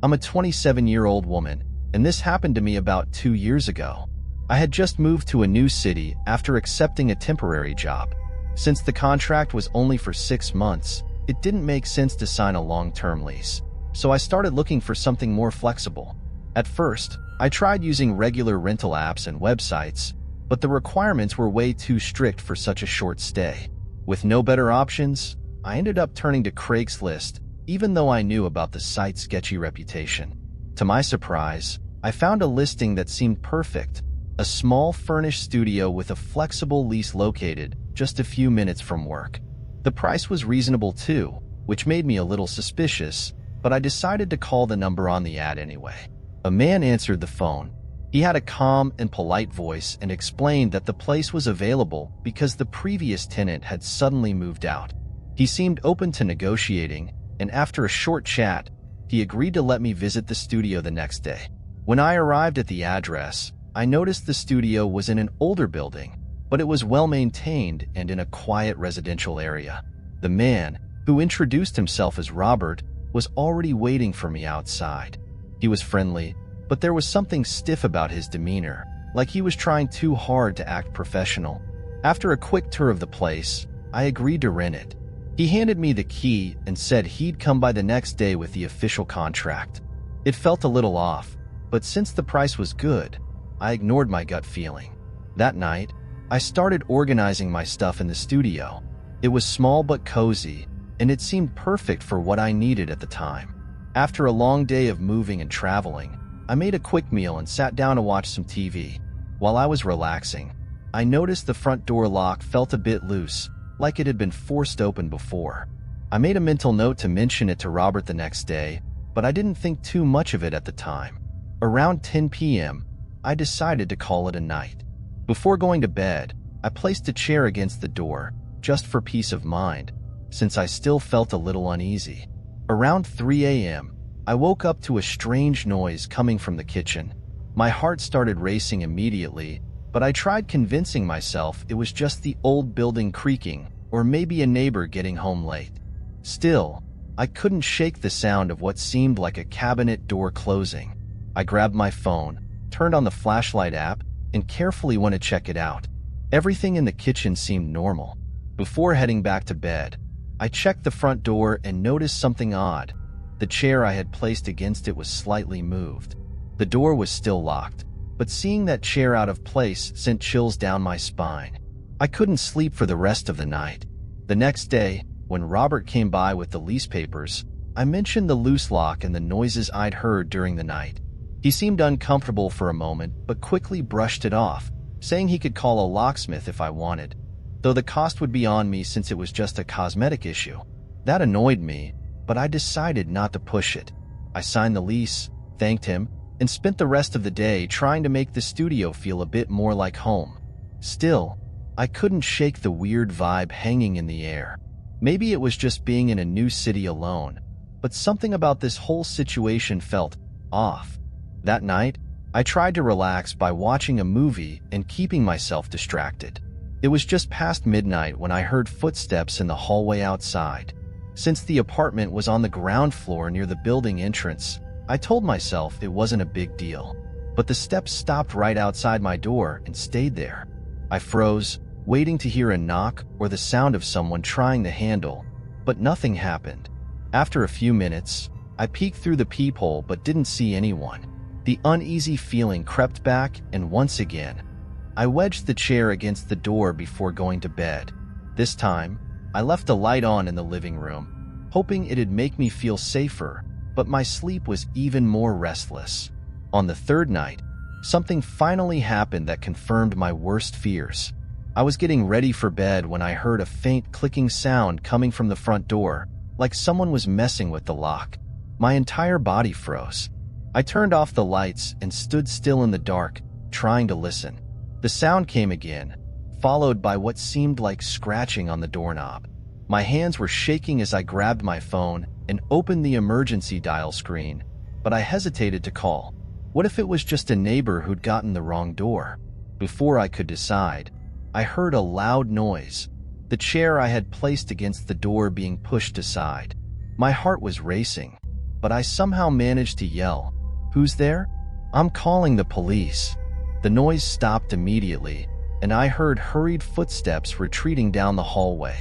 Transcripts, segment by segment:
I'm a 27-year-old woman, and this happened to me about 2 years ago. I had just moved to a new city after accepting a temporary job. Since the contract was only for 6 months, it didn't make sense to sign a long-term lease. So I started looking for something more flexible. At first, I tried using regular rental apps and websites, but the requirements were way too strict for such a short stay. With no better options, I ended up turning to Craigslist, even though I knew about the site's sketchy reputation. To my surprise, I found a listing that seemed perfect, a small furnished studio with a flexible lease located just a few minutes from work. The price was reasonable too, which made me a little suspicious, but I decided to call the number on the ad anyway. A man answered the phone. He had a calm and polite voice and explained that the place was available because the previous tenant had suddenly moved out. He seemed open to negotiating, and after a short chat, he agreed to let me visit the studio the next day. When I arrived at the address, I noticed the studio was in an older building, but it was well maintained and in a quiet residential area. The man, who introduced himself as Robert, was already waiting for me outside. He was friendly, but there was something stiff about his demeanor, like he was trying too hard to act professional. After a quick tour of the place, I agreed to rent it. He handed me the key and said he'd come by the next day with the official contract. It felt a little off, but since the price was good, I ignored my gut feeling. That night, I started organizing my stuff in the studio. It was small but cozy, and it seemed perfect for what I needed at the time. After a long day of moving and traveling, I made a quick meal and sat down to watch some TV. While I was relaxing, I noticed the front door lock felt a bit loose, like it had been forced open before. I made a mental note to mention it to Robert the next day, but I didn't think too much of it at the time. Around 10 p.m., I decided to call it a night. Before going to bed, I placed a chair against the door, just for peace of mind, since I still felt a little uneasy. Around 3 a.m., I woke up to a strange noise coming from the kitchen. My heart started racing immediately, but I tried convincing myself it was just the old building creaking, or maybe a neighbor getting home late. Still, I couldn't shake the sound of what seemed like a cabinet door closing. I grabbed my phone, turned on the flashlight app, and carefully went to check it out. Everything in the kitchen seemed normal. Before heading back to bed, I checked the front door and noticed something odd. The chair I had placed against it was slightly moved. The door was still locked, but seeing that chair out of place sent chills down my spine. I couldn't sleep for the rest of the night. The next day, when Robert came by with the lease papers, I mentioned the loose lock and the noises I'd heard during the night. He seemed uncomfortable for a moment, but quickly brushed it off, saying he could call a locksmith if I wanted, though the cost would be on me since it was just a cosmetic issue. That annoyed me, but I decided not to push it. I signed the lease, thanked him, and spent the rest of the day trying to make the studio feel a bit more like home. Still, I couldn't shake the weird vibe hanging in the air. Maybe it was just being in a new city alone, but something about this whole situation felt off. That night, I tried to relax by watching a movie and keeping myself distracted. It was just past midnight when I heard footsteps in the hallway outside. Since the apartment was on the ground floor near the building entrance, I told myself it wasn't a big deal. But the steps stopped right outside my door and stayed there. I froze, waiting to hear a knock or the sound of someone trying the handle, but nothing happened. After a few minutes, I peeked through the peephole but didn't see anyone. The uneasy feeling crept back, and once again, I wedged the chair against the door before going to bed. This time, I left a light on in the living room, hoping it'd make me feel safer, but my sleep was even more restless. On the third night, something finally happened that confirmed my worst fears. I was getting ready for bed when I heard a faint clicking sound coming from the front door, like someone was messing with the lock. My entire body froze. I turned off the lights and stood still in the dark, trying to listen. The sound came again, followed by what seemed like scratching on the doorknob. My hands were shaking as I grabbed my phone and opened the emergency dial screen, but I hesitated to call. What if it was just a neighbor who'd gotten the wrong door? Before I could decide, I heard a loud noise, the chair I had placed against the door being pushed aside. My heart was racing. but I somehow managed to yell, "Who's there? I'm calling the police." The noise stopped immediately, and I heard hurried footsteps retreating down the hallway.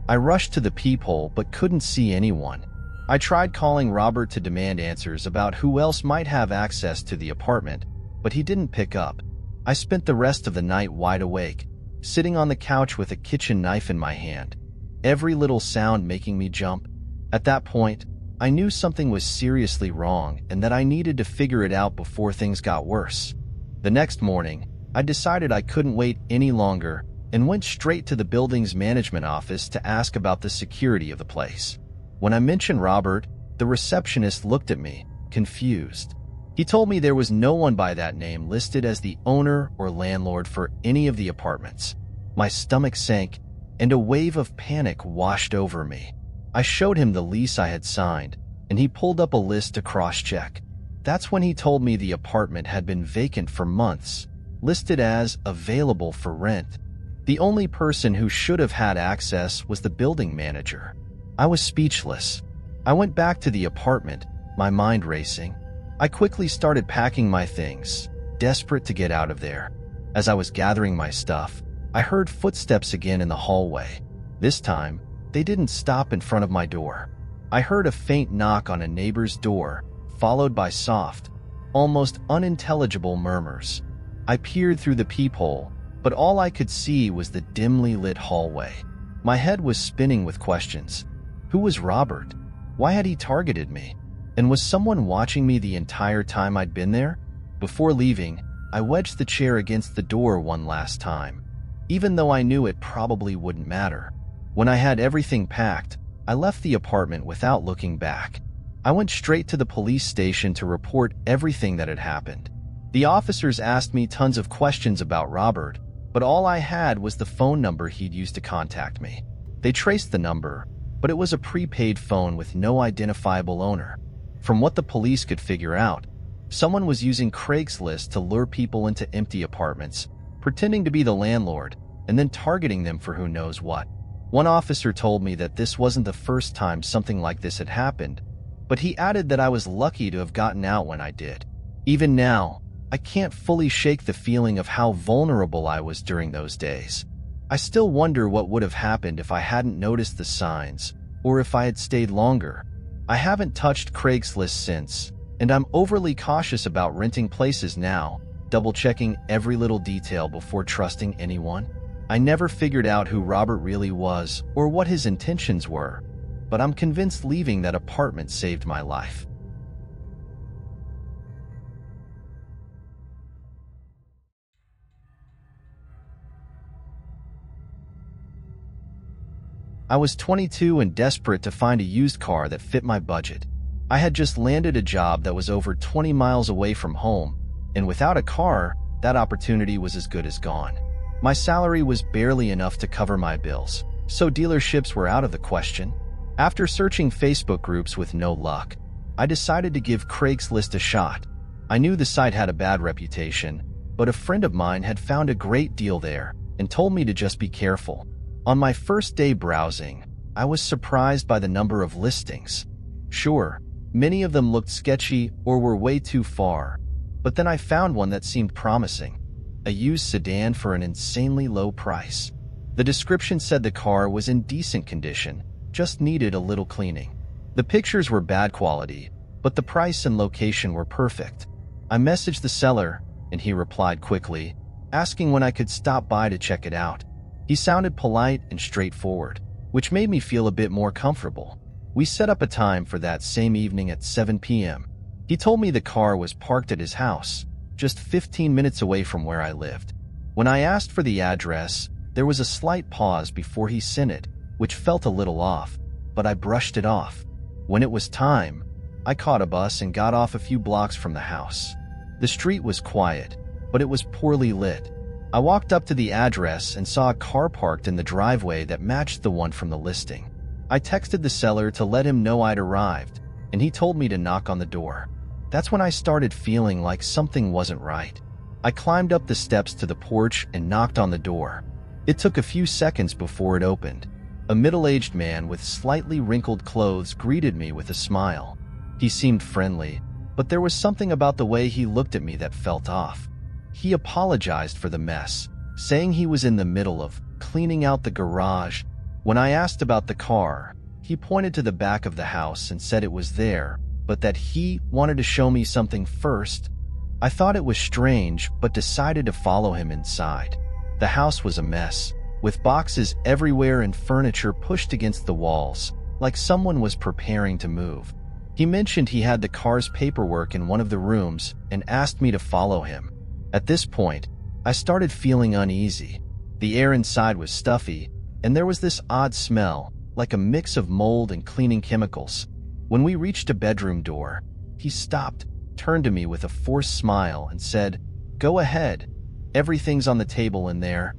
I rushed to the peephole but couldn't see anyone. I tried calling Robert to demand answers about who else might have access to the apartment, but he didn't pick up. I spent the rest of the night wide awake, sitting on the couch with a kitchen knife in my hand, every little sound making me jump. At that point, I knew something was seriously wrong and that I needed to figure it out before things got worse. The next morning, I decided I couldn't wait any longer and went straight to the building's management office to ask about the security of the place. When I mentioned Robert, the receptionist looked at me, confused. He told me there was no one by that name listed as the owner or landlord for any of the apartments. My stomach sank, and a wave of panic washed over me. I showed him the lease I had signed, and he pulled up a list to cross-check. That's when he told me the apartment had been vacant for months, listed as available for rent. The only person who should have had access was the building manager. I was speechless. I went back to the apartment, my mind racing. I quickly started packing my things, desperate to get out of there. As I was gathering my stuff, I heard footsteps again in the hallway. This time, they didn't stop in front of my door. I heard a faint knock on a neighbor's door, followed by soft, almost unintelligible murmurs. I peered through the peephole, but all I could see was the dimly lit hallway. My head was spinning with questions. Who was Robert? Why had he targeted me? And was someone watching me the entire time I'd been there? Before leaving, I wedged the chair against the door one last time, even though I knew it probably wouldn't matter. When I had everything packed, I left the apartment without looking back. I went straight to the police station to report everything that had happened. The officers asked me tons of questions about Robert, but all I had was the phone number he'd used to contact me. They traced the number, but it was a prepaid phone with no identifiable owner. From what the police could figure out, someone was using Craigslist to lure people into empty apartments, pretending to be the landlord, and then targeting them for who knows what. One officer told me that this wasn't the first time something like this had happened, but he added that I was lucky to have gotten out when I did. Even now, I can't fully shake the feeling of how vulnerable I was during those days. I still wonder what would have happened if I hadn't noticed the signs, or if I had stayed longer. I haven't touched Craigslist since, and I'm overly cautious about renting places now, double-checking every little detail before trusting anyone. I never figured out who Robert really was or what his intentions were, but I'm convinced leaving that apartment saved my life. I was 22 and desperate to find a used car that fit my budget. I had just landed a job that was over 20 miles away from home, and without a car, that opportunity was as good as gone. My salary was barely enough to cover my bills, so dealerships were out of the question. After searching Facebook groups with no luck, I decided to give Craigslist a shot. I knew the site had a bad reputation, but a friend of mine had found a great deal there and told me to just be careful. On my first day browsing, I was surprised by the number of listings. Sure, many of them looked sketchy or were way too far, but then I found one that seemed promising. A used sedan for an insanely low price. The description said the car was in decent condition, just needed a little cleaning. The pictures were bad quality, but the price and location were perfect. I messaged the seller, and he replied quickly, asking when I could stop by to check it out. He sounded polite and straightforward, which made me feel a bit more comfortable. We set up a time for that same evening at 7 p.m. He told me the car was parked at his house, just 15 minutes away from where I lived. When I asked for the address, there was a slight pause before he sent it, which felt a little off, but I brushed it off. When it was time, I caught a bus and got off a few blocks from the house. The street was quiet, but it was poorly lit. I walked up to the address and saw a car parked in the driveway that matched the one from the listing. I texted the seller to let him know I'd arrived, and he told me to knock on the door. That's when I started feeling like something wasn't right. I climbed up the steps to the porch and knocked on the door. It took a few seconds before it opened. A middle-aged man with slightly wrinkled clothes greeted me with a smile. He seemed friendly, but there was something about the way he looked at me that felt off. He apologized for the mess, saying he was in the middle of cleaning out the garage. When I asked about the car, he pointed to the back of the house and said it was there, but that he wanted to show me something first. I thought it was strange, but decided to follow him inside. The house was a mess, with boxes everywhere and furniture pushed against the walls, like someone was preparing to move. He mentioned he had the car's paperwork in one of the rooms and asked me to follow him. At this point, I started feeling uneasy. The air inside was stuffy, and there was this odd smell, like a mix of mold and cleaning chemicals. When we reached a bedroom door, he stopped, turned to me with a forced smile, and said, "Go ahead. Everything's on the table in there."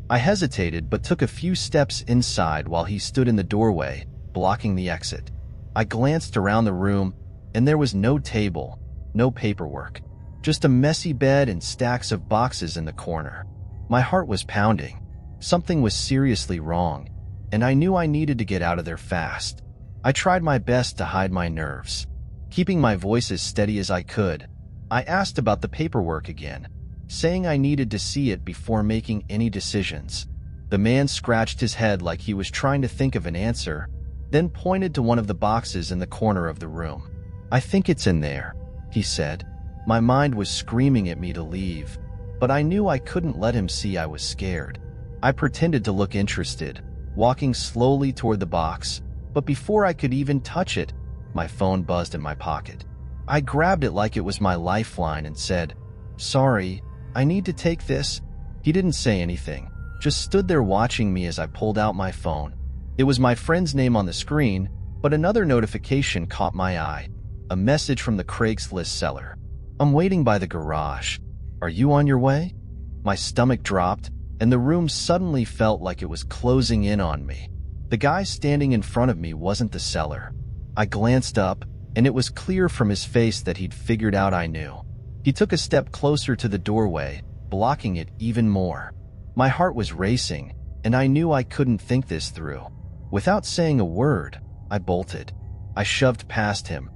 I hesitated but took a few steps inside while he stood in the doorway, blocking the exit. I glanced around the room, and there was no table, no paperwork, just a messy bed and stacks of boxes in the corner. My heart was pounding. Something was seriously wrong, and I knew I needed to get out of there fast. I tried my best to hide my nerves. Keeping my voice as steady as I could, I asked about the paperwork again, saying I needed to see it before making any decisions. The man scratched his head like he was trying to think of an answer, then pointed to one of the boxes in the corner of the room. "I think it's in there," he said. My mind was screaming at me to leave, but I knew I couldn't let him see I was scared. I pretended to look interested, walking slowly toward the box, but before I could even touch it, my phone buzzed in my pocket. I grabbed it like it was my lifeline and said, "Sorry, I need to take this." He didn't say anything, just stood there watching me as I pulled out my phone. It was my friend's name on the screen, but another notification caught my eye. A message from the Craigslist seller. "I'm waiting by the garage. Are you on your way?" My stomach dropped, and the room suddenly felt like it was closing in on me. The guy standing in front of me wasn't the seller. I glanced up, and it was clear from his face that he'd figured out I knew. He took a step closer to the doorway, blocking it even more. My heart was racing, and I knew I couldn't think this through. Without saying a word, I bolted. I shoved past him,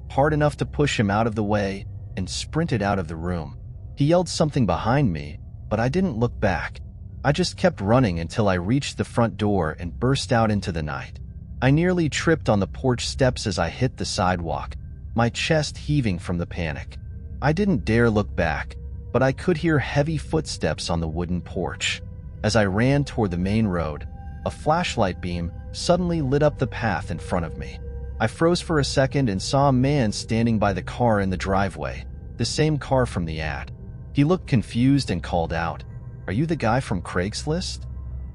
hard enough to push him out of the way, and sprinted out of the room. He yelled something behind me, but I didn't look back. I just kept running until I reached the front door and burst out into the night. I nearly tripped on the porch steps as I hit the sidewalk, my chest heaving from the panic. I didn't dare look back, but I could hear heavy footsteps on the wooden porch. As I ran toward the main road, a flashlight beam suddenly lit up the path in front of me. I froze for a second and saw a man standing by the car in the driveway, the same car from the ad. He looked confused and called out, "Are you the guy from Craigslist?"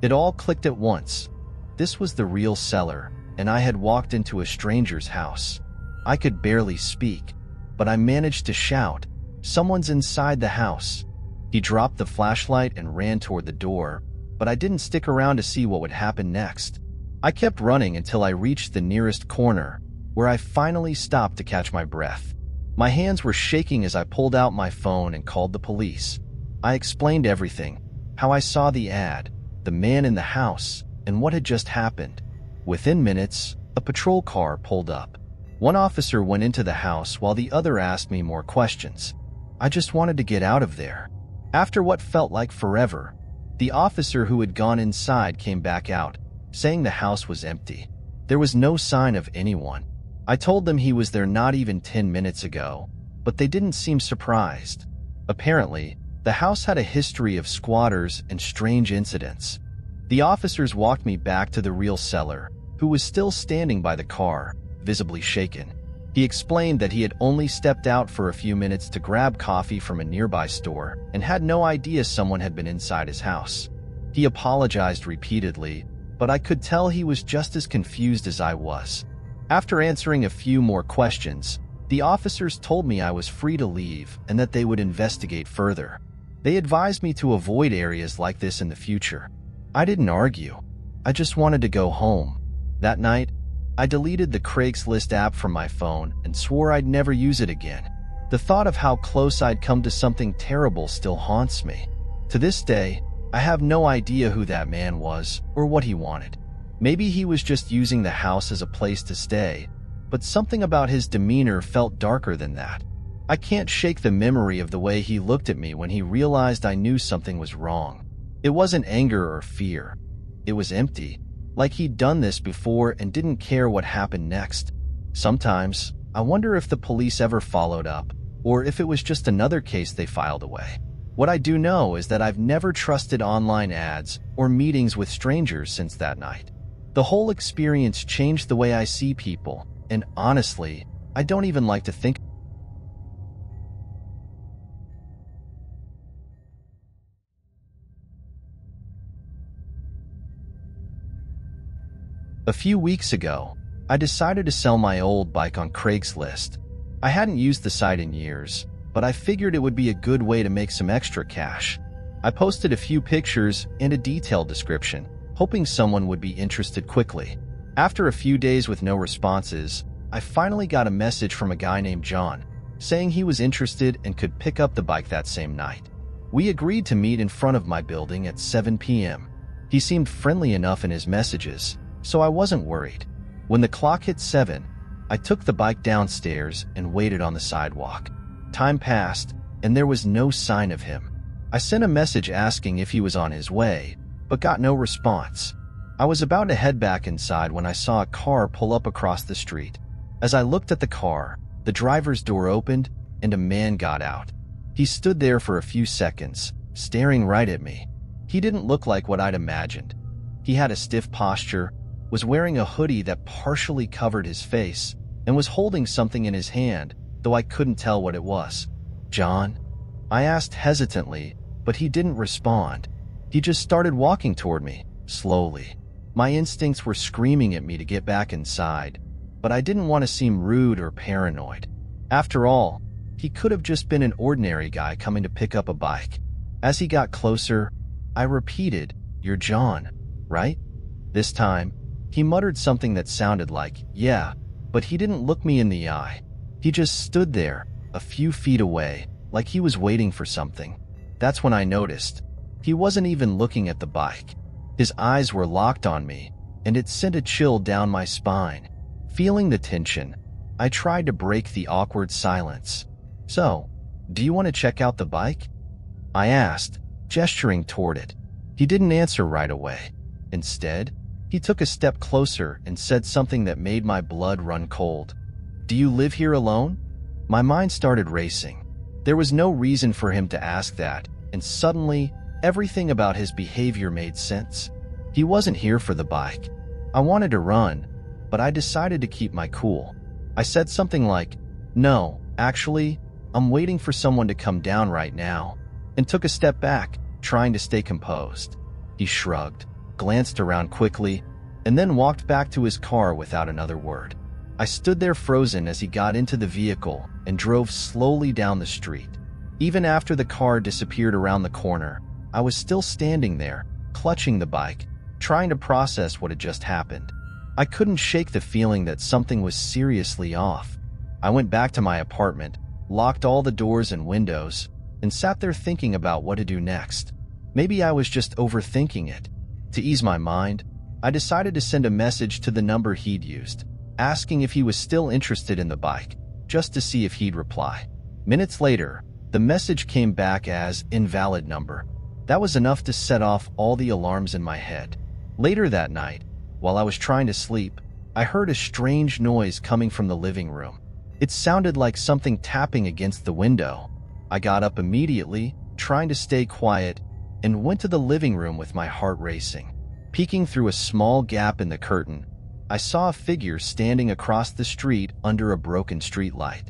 It all clicked at once. This was the real seller, and I had walked into a stranger's house. I could barely speak, but I managed to shout, "Someone's inside the house." He dropped the flashlight and ran toward the door, but I didn't stick around to see what would happen next. I kept running until I reached the nearest corner, where I finally stopped to catch my breath. My hands were shaking as I pulled out my phone and called the police. I explained everything, how I saw the ad, the man in the house, and what had just happened. Within minutes, a patrol car pulled up. One officer went into the house while the other asked me more questions. I just wanted to get out of there. After what felt like forever, the officer who had gone inside came back out, saying the house was empty. There was no sign of anyone. I told them he was there not even 10 minutes ago, but they didn't seem surprised. Apparently, the house had a history of squatters and strange incidents. The officers walked me back to the real seller, who was still standing by the car, visibly shaken. He explained that he had only stepped out for a few minutes to grab coffee from a nearby store and had no idea someone had been inside his house. He apologized repeatedly, but I could tell he was just as confused as I was. After answering a few more questions, the officers told me I was free to leave and that they would investigate further. They advised me to avoid areas like this in the future. I didn't argue. I just wanted to go home. That night, I deleted the Craigslist app from my phone and swore I'd never use it again. The thought of how close I'd come to something terrible still haunts me. To this day, I have no idea who that man was or what he wanted. Maybe he was just using the house as a place to stay, but something about his demeanor felt darker than that. I can't shake the memory of the way he looked at me when he realized I knew something was wrong. It wasn't anger or fear. It was empty, like he'd done this before and didn't care what happened next. Sometimes, I wonder if the police ever followed up, or if it was just another case they filed away. What I do know is that I've never trusted online ads or meetings with strangers since that night. The whole experience changed the way I see people, and honestly, I don't even like to think. A few weeks ago, I decided to sell my old bike on Craigslist. I hadn't used the site in years, but I figured it would be a good way to make some extra cash. I posted a few pictures and a detailed description, hoping someone would be interested quickly. After a few days with no responses, I finally got a message from a guy named John, saying he was interested and could pick up the bike that same night. We agreed to meet in front of my building at 7 p.m. He seemed friendly enough in his messages, so I wasn't worried. When the clock hit 7, I took the bike downstairs and waited on the sidewalk. Time passed, and there was no sign of him. I sent a message asking if he was on his way, but got no response. I was about to head back inside when I saw a car pull up across the street. As I looked at the car, the driver's door opened and a man got out. He stood there for a few seconds, staring right at me. He didn't look like what I'd imagined. He had a stiff posture, was wearing a hoodie that partially covered his face, and was holding something in his hand, though I couldn't tell what it was. "John?" I asked hesitantly, but he didn't respond. He just started walking toward me, slowly. My instincts were screaming at me to get back inside, but I didn't want to seem rude or paranoid. After all, he could have just been an ordinary guy coming to pick up a bike. As he got closer, I repeated, "You're John, right?" This time, he muttered something that sounded like, "Yeah," but he didn't look me in the eye. He just stood there, a few feet away, like he was waiting for something. That's when I noticed. He wasn't even looking at the bike. His eyes were locked on me, and it sent a chill down my spine. Feeling the tension, I tried to break the awkward silence. "So, do you want to check out the bike?" I asked, gesturing toward it. He didn't answer right away. Instead, he took a step closer and said something that made my blood run cold. "Do you live here alone?" My mind started racing. There was no reason for him to ask that, and suddenly, everything about his behavior made sense. He wasn't here for the bike. I wanted to run, but I decided to keep my cool. I said something like, "No, actually, I'm waiting for someone to come down right now," and took a step back, trying to stay composed. He shrugged, glanced around quickly, and then walked back to his car without another word. I stood there frozen as he got into the vehicle and drove slowly down the street. Even after the car disappeared around the corner, I was still standing there, clutching the bike, trying to process what had just happened. I couldn't shake the feeling that something was seriously off. I went back to my apartment, locked all the doors and windows, and sat there thinking about what to do next. Maybe I was just overthinking it. To ease my mind, I decided to send a message to the number he'd used, asking if he was still interested in the bike, just to see if he'd reply. Minutes later, the message came back as invalid number. That was enough to set off all the alarms in my head. Later that night, while I was trying to sleep, I heard a strange noise coming from the living room. It sounded like something tapping against the window. I got up immediately, trying to stay quiet, and went to the living room with my heart racing. Peeking through a small gap in the curtain, I saw a figure standing across the street under a broken streetlight.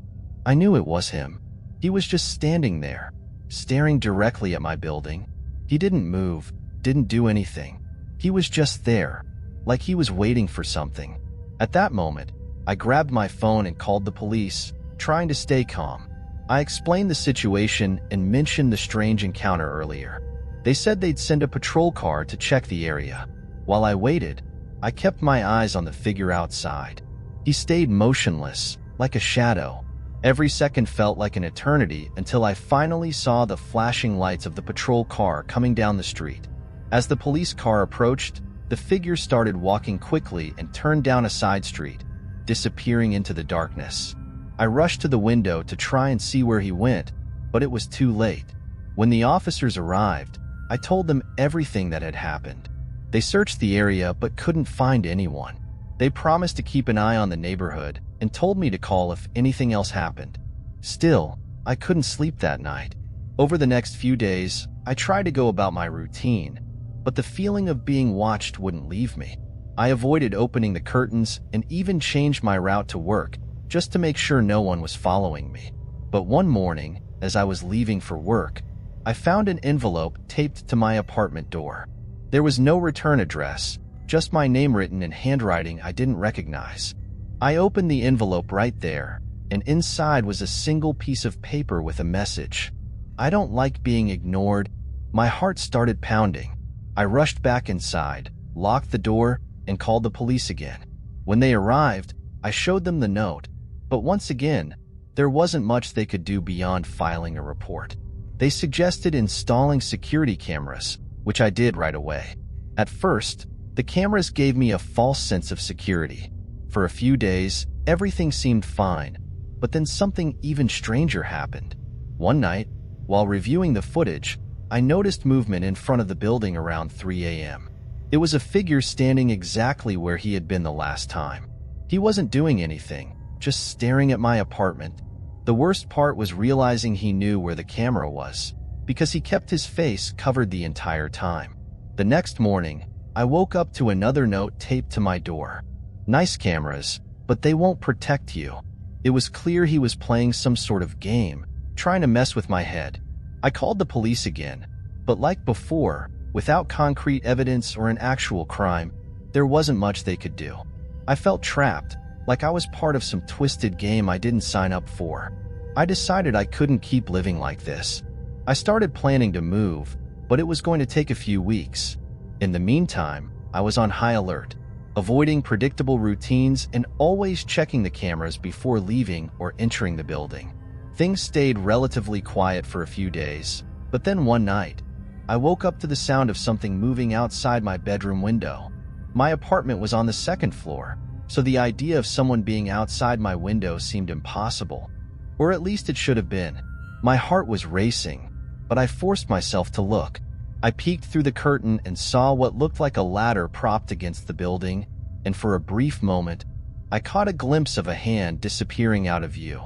I knew it was him. He was just standing there, staring directly at my building. He didn't move, didn't do anything. He was just there, like he was waiting for something. At that moment, I grabbed my phone and called the police, trying to stay calm. I explained the situation and mentioned the strange encounter earlier. They said they'd send a patrol car to check the area. While I waited, I kept my eyes on the figure outside. He stayed motionless, like a shadow. Every second felt like an eternity until I finally saw the flashing lights of the patrol car coming down the street. As the police car approached, the figure started walking quickly and turned down a side street. disappearing into the darkness. I rushed to the window to try and see where he went, but it was too late. When the officers arrived, I told them everything that had happened. They searched the area but couldn't find anyone. They promised to keep an eye on the neighborhood and told me to call if anything else happened. Still, I couldn't sleep that night. Over the next few days, I tried to go about my routine, but the feeling of being watched wouldn't leave me. I avoided opening the curtains and even changed my route to work just to make sure no one was following me. But one morning, as I was leaving for work, I found an envelope taped to my apartment door. There was no return address, just my name written in handwriting I didn't recognize. I opened the envelope right there, and inside was a single piece of paper with a message. I don't like being ignored. My heart started pounding. I rushed back inside, locked the door, and called the police again. When they arrived, I showed them the note, but once again, there wasn't much they could do beyond filing a report. They suggested installing security cameras, which I did right away. At first, the cameras gave me a false sense of security. For a few days, everything seemed fine, but then something even stranger happened. One night, while reviewing the footage, I noticed movement in front of the building around 3 a.m. It was a figure standing exactly where he had been the last time. He wasn't doing anything, just staring at my apartment. The worst part was realizing he knew where the camera was, because he kept his face covered the entire time. The next morning, I woke up to another note taped to my door. Nice cameras, but they won't protect you. It was clear he was playing some sort of game, trying to mess with my head. I called the police again, but like before, without concrete evidence or an actual crime, there wasn't much they could do. I felt trapped, like I was part of some twisted game I didn't sign up for. I decided I couldn't keep living like this. I started planning to move, but it was going to take a few weeks. In the meantime, I was on high alert, avoiding predictable routines and always checking the cameras before leaving or entering the building. Things stayed relatively quiet for a few days, but then one night, I woke up to the sound of something moving outside my bedroom window. My apartment was on the second floor, so the idea of someone being outside my window seemed impossible. Or at least it should have been. My heart was racing, but I forced myself to look. I peeked through the curtain and saw what looked like a ladder propped against the building, and for a brief moment, I caught a glimpse of a hand disappearing out of view.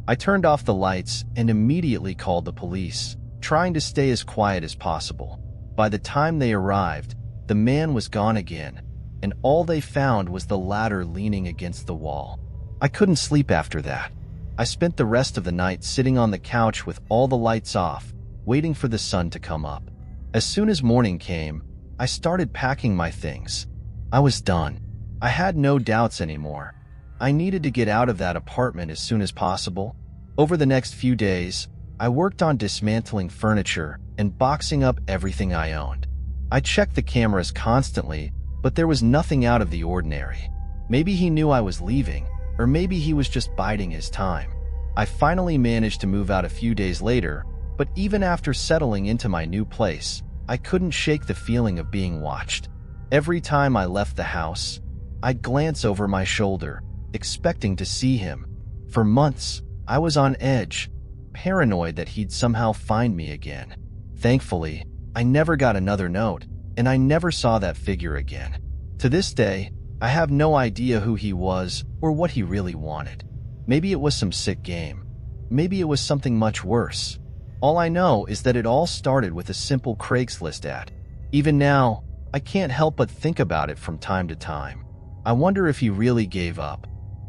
I turned off the lights and immediately called the police, trying to stay as quiet as possible. By the time they arrived, the man was gone again, and all they found was the ladder leaning against the wall. I couldn't sleep after that. I spent the rest of the night sitting on the couch with all the lights off, waiting for the sun to come up. As soon as morning came, I started packing my things. I was done. I had no doubts anymore. I needed to get out of that apartment as soon as possible. Over the next few days, I worked on dismantling furniture and boxing up everything I owned. I checked the cameras constantly, but there was nothing out of the ordinary. Maybe he knew I was leaving, or maybe he was just biding his time. I finally managed to move out a few days later, but even after settling into my new place, I couldn't shake the feeling of being watched. Every time I left the house, I'd glance over my shoulder, expecting to see him. For months, I was on edge, paranoid that he'd somehow find me again. Thankfully, I never got another note, and I never saw that figure again. To this day, I have no idea who he was or what he really wanted. Maybe it was some sick game. Maybe it was something much worse. All I know is that it all started with a simple Craigslist ad. Even now, I can't help but think about it from time to time. I wonder if he really gave up,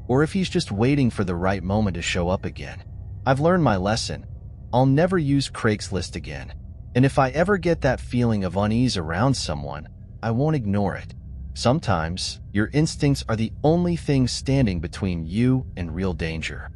or if he's just waiting for the right moment to show up again. I've learned my lesson. I'll never use Craigslist again. And if I ever get that feeling of unease around someone, I won't ignore it. Sometimes, your instincts are the only thing standing between you and real danger.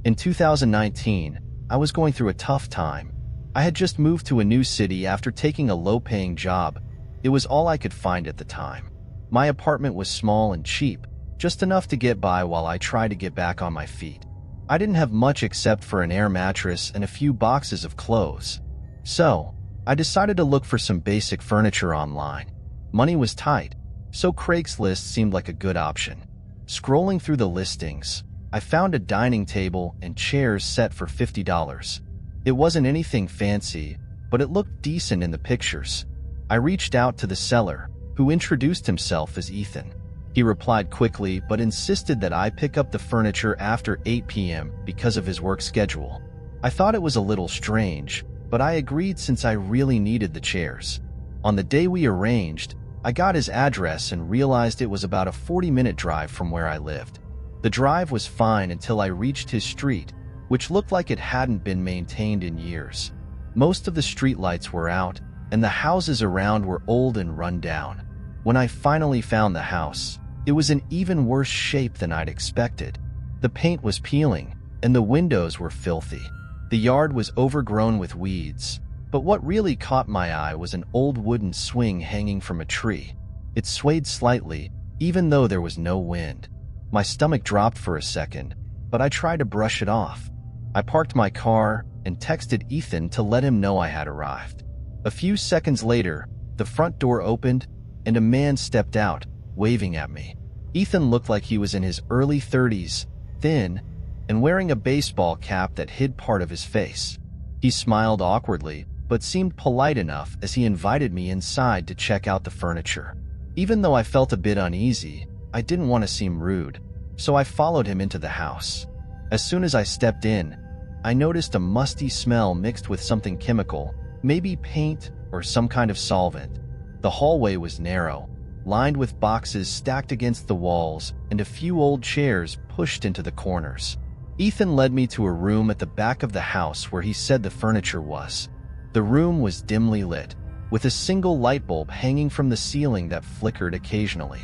In 2019, I was going through a tough time. I had just moved to a new city after taking a low-paying job. It was all I could find at the time. My apartment was small and cheap, just enough to get by while I tried to get back on my feet. I didn't have much except for an air mattress and a few boxes of clothes. So, I decided to look for some basic furniture online. Money was tight, so Craigslist seemed like a good option. Scrolling through the listings, I found a dining table and chairs set for $50. It wasn't anything fancy, but it looked decent in the pictures. I reached out to the seller, who introduced himself as Ethan. He replied quickly but insisted that I pick up the furniture after 8 p.m. because of his work schedule. I thought it was a little strange, but I agreed since I really needed the chairs. On the day we arranged, I got his address and realized it was about a 40-minute drive from where I lived. The drive was fine until I reached his street, which looked like it hadn't been maintained in years. Most of the streetlights were out, and the houses around were old and run down. When I finally found the house, it was in even worse shape than I'd expected. The paint was peeling, and the windows were filthy. The yard was overgrown with weeds, but what really caught my eye was an old wooden swing hanging from a tree. It swayed slightly, even though there was no wind. My stomach dropped for a second, but I tried to brush it off. I parked my car and texted Ethan to let him know I had arrived. A few seconds later, the front door opened, and a man stepped out, waving at me. Ethan looked like he was in his early 30s, thin, and wearing a baseball cap that hid part of his face. He smiled awkwardly, but seemed polite enough as he invited me inside to check out the furniture. Even though I felt a bit uneasy, I didn't want to seem rude, so I followed him into the house. As soon as I stepped in, I noticed a musty smell mixed with something chemical, maybe paint or some kind of solvent. The hallway was narrow, lined with boxes stacked against the walls and a few old chairs pushed into the corners. Ethan led me to a room at the back of the house where he said the furniture was. The room was dimly lit, with a single light bulb hanging from the ceiling that flickered occasionally.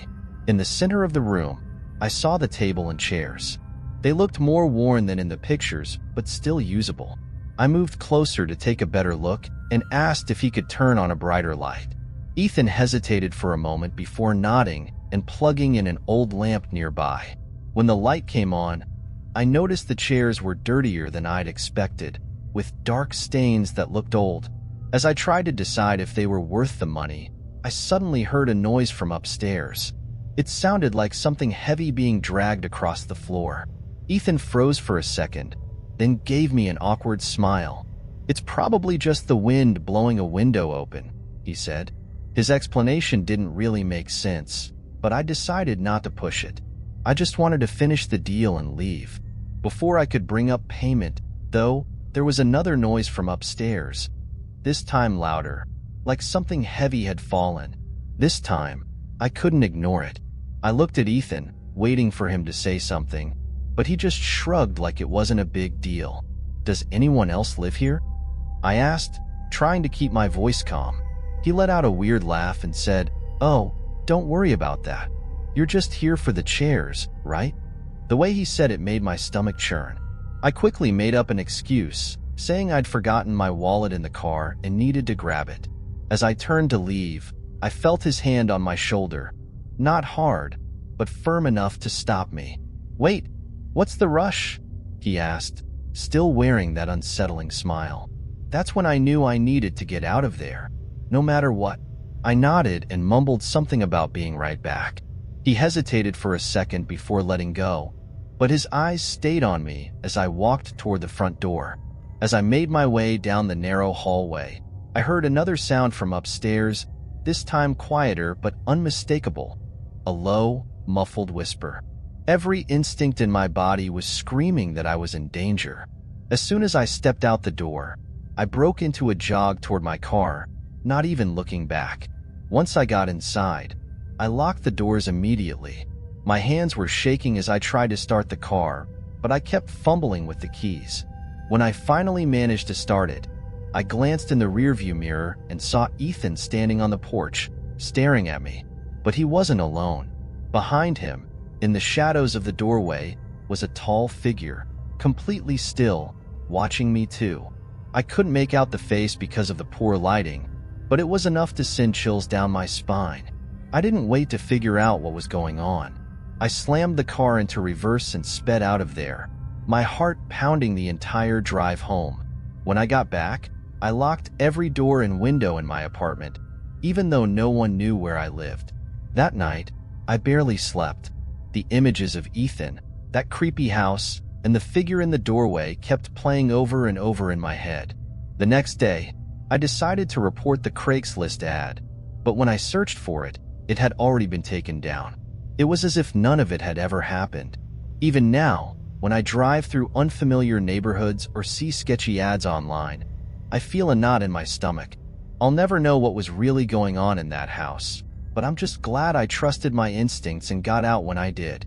In the center of the room, I saw the table and chairs. They looked more worn than in the pictures, but still usable. I moved closer to take a better look and asked if he could turn on a brighter light. Ethan hesitated for a moment before nodding and plugging in an old lamp nearby. When the light came on, I noticed the chairs were dirtier than I'd expected, with dark stains that looked old. As I tried to decide if they were worth the money, I suddenly heard a noise from upstairs. It sounded like something heavy being dragged across the floor. Ethan froze for a second, then gave me an awkward smile. "It's probably just the wind blowing a window open," he said. His explanation didn't really make sense, but I decided not to push it. I just wanted to finish the deal and leave. Before I could bring up payment, though, there was another noise from upstairs, this time louder, like something heavy had fallen. This time, I couldn't ignore it. I looked at Ethan, waiting for him to say something, but he just shrugged like it wasn't a big deal. "Does anyone else live here?" I asked, trying to keep my voice calm. He let out a weird laugh and said, "Oh, don't worry about that. You're just here for the chairs, right?" The way he said it made my stomach churn. I quickly made up an excuse, saying I'd forgotten my wallet in the car and needed to grab it. As I turned to leave, I felt his hand on my shoulder. Not hard, but firm enough to stop me. "Wait, what's the rush?" he asked, still wearing that unsettling smile. That's when I knew I needed to get out of there, no matter what. I nodded and mumbled something about being right back. He hesitated for a second before letting go, but his eyes stayed on me as I walked toward the front door. As I made my way down the narrow hallway, I heard another sound from upstairs, this time quieter but unmistakable. A low, muffled whisper. Every instinct in my body was screaming that I was in danger. As soon as I stepped out the door, I broke into a jog toward my car, not even looking back. Once I got inside, I locked the doors immediately. My hands were shaking as I tried to start the car, but I kept fumbling with the keys. When I finally managed to start it, I glanced in the rearview mirror and saw Ethan standing on the porch, staring at me. But he wasn't alone. Behind him, in the shadows of the doorway, was a tall figure, completely still, watching me too. I couldn't make out the face because of the poor lighting, but it was enough to send chills down my spine. I didn't wait to figure out what was going on. I slammed the car into reverse and sped out of there. my heart pounding the entire drive home. When I got back, I locked every door and window in my apartment, even though no one knew where I lived. That night, I barely slept. The images of Ethan, that creepy house, and the figure in the doorway kept playing over and over in my head. The next day, I decided to report the Craigslist ad, but when I searched for it, it had already been taken down. It was as if none of it had ever happened. Even now, when I drive through unfamiliar neighborhoods or see sketchy ads online, I feel a knot in my stomach. I'll never know what was really going on in that house, but I'm just glad I trusted my instincts and got out when I did.